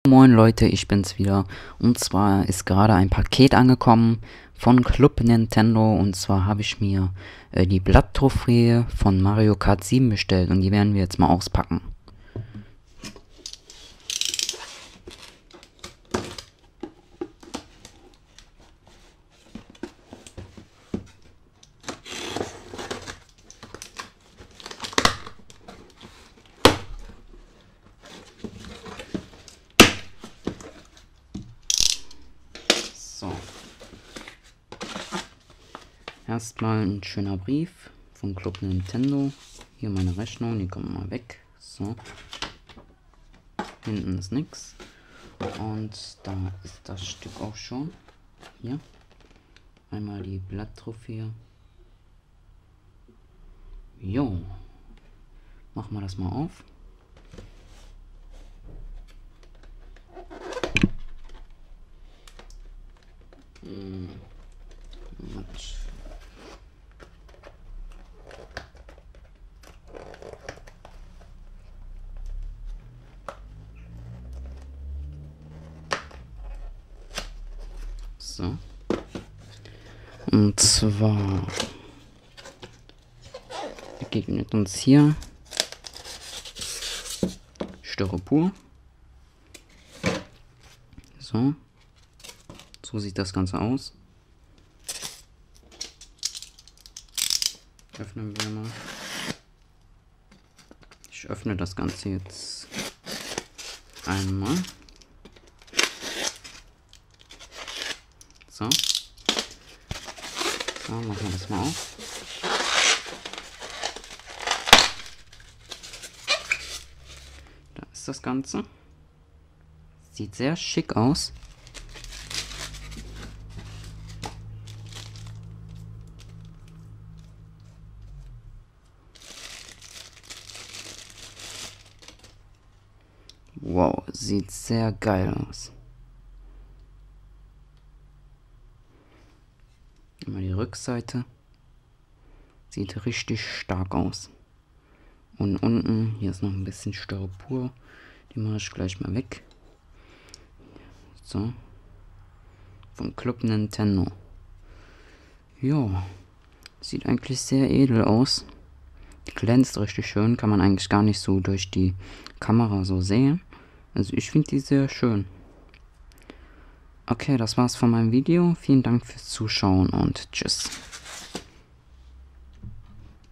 Moin Leute, ich bin's wieder. Und zwar ist gerade ein Paket angekommen von Club Nintendo. Und zwar habe ich mir die Blatt Trophäe von Mario Kart 7 bestellt. Und die werden wir jetzt mal auspacken. So. Erstmal ein schöner Brief von Club Nintendo. Hier meine Rechnung, die kommen mal weg. So. Hinten ist nix. Und da ist das Stück auch schon. Hier. Einmal die Blatt Trophäe. Jo. Machen wir das mal auf. So. Und zwar begegnet uns hier Styropor. So. So sieht das Ganze aus. Öffnen wir mal. Ich öffne das Ganze jetzt einmal. So. So, machen wir das mal auf. Da ist das Ganze. Sieht sehr schick aus. Wow, sieht sehr geil aus. Mal die Rückseite. Sieht richtig stark aus. Und unten, hier ist noch ein bisschen Styropor. Die mache ich gleich mal weg. So. Von Club Nintendo. Jo. Sieht eigentlich sehr edel aus. Glänzt richtig schön. Kann man eigentlich gar nicht so durch die Kamera so sehen. Also ich finde die sehr schön. Okay, das war's von meinem Video. Vielen Dank fürs Zuschauen und tschüss.